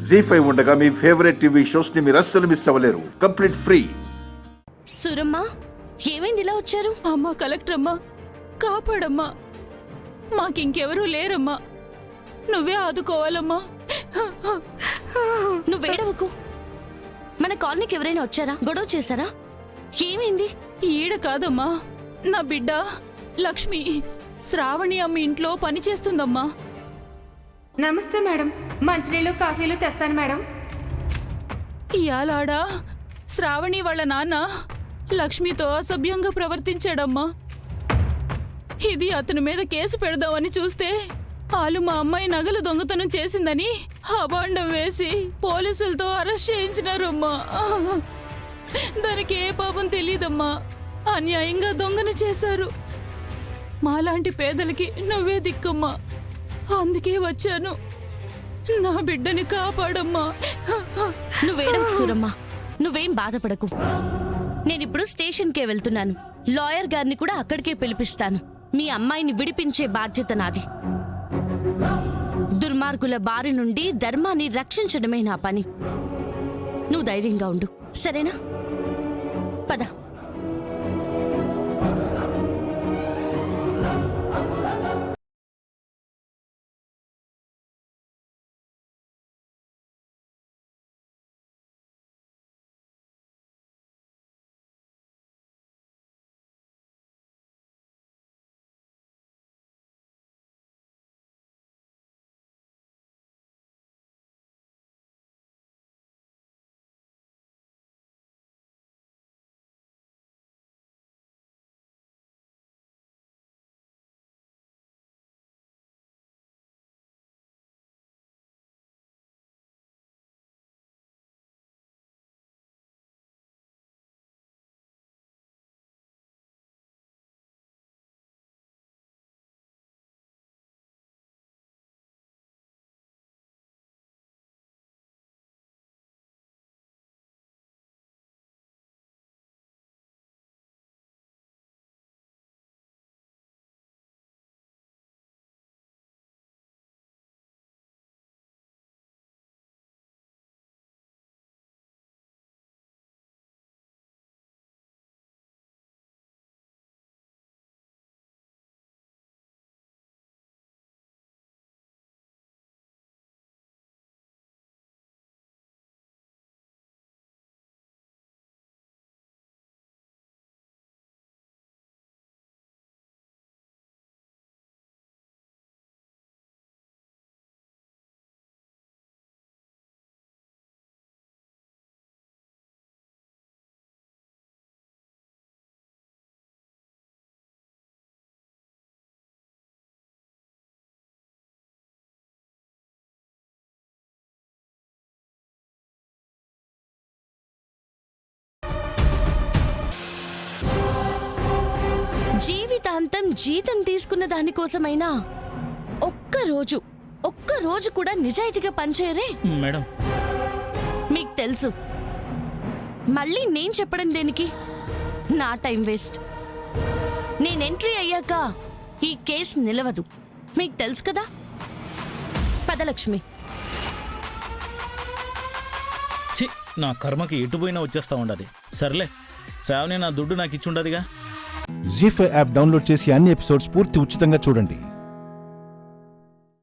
జీ5 ఉండగా మీ favourite TV shows ని మీరు అస్సలు మిస్ అవ్వలేరు. Complete free. సురమ్మా, ఏమైంది ఇలా వచ్చారు? అమ్మా కలెక్టర్ అమ్మా, కాపాడమ్మా, మాకింకెవరూ లేరమ్మా, నువ్వే ఆదుకోవాలమ్మా. నువ్వేడవకు. మన కాలనీకి ఎవరైనా వచ్చారా? గొడవ చేశారా? ఏమైంది? ఈడ కాదమ్మా, నా బిడ్డ లక్ష్మి శ్రావణి అమ్మ ఇంట్లో పని చేస్తుందమ్మా. నమస్తే మేడం, మంచినీళ్ళు కాఫీలు తెస్తాను మేడం. ఇయాలాడా శ్రావణి వాళ్ళ నాన్న లక్ష్మితో అసభ్యంగా ప్రవర్తించాడమ్మా. ఇది అతని మీద కేసు పెడదామని చూస్తే వాళ్ళు మా అమ్మాయి నగలు దొంగతనం చేసిందని అబాండం వేసి పోలీసులతో అరెస్ట్ చేయించినారమ్మా. దానికి ఏ పాపం తెలీదమ్మా, అన్యాయంగా దొంగను చేశారు. మాలాంటి పేదలకి నువ్వే దిక్కమ్మా, అందుకే వచ్చాను. నా బిడ్డని కాపాడమ్మా. నువ్వేడవకు సూరమ్మా, నువ్వేం బాధపడకు. నేనిప్పుడు స్టేషన్కే వెళ్తున్నాను. లాయర్ గారిని కూడా అక్కడికే పిలిపిస్తాను. మీ అమ్మాయిని విడిపించే బాధ్యత నాది. దుర్మార్గుల బారి నుండి ధర్మాన్ని రక్షించడమే నా పని. నువ్వు ధైర్యంగా ఉండు, సరేనా? పద. జీవితాంతం జీతం తీసుకున్న దానికోసమైనా ఒక్కరోజు కూడా నిజాయితీగా పనిచేయరే మేడం. మీకు తెలుసు, మళ్ళీ నేను చెప్పడం దేనికి? నా టైం వేస్ట్. నేను ఎంట్రీ అయ్యాక ఈ కేసు నిలవదు, మీకు తెలుసు కదా. పదలక్ష్మి. ఛీ, నా కర్మకి ఎటు పోయినా వచ్చేస్తా ఉండదు. సర్లే, శ్రావణి నా దుడ్డు నాకు ఇచ్చుండదుగా. జీ5 యాప్ డౌన్లోడ్ చేసి అన్ని ఎపిసోడ్స్ పూర్తి ఉచితంగా చూడండి.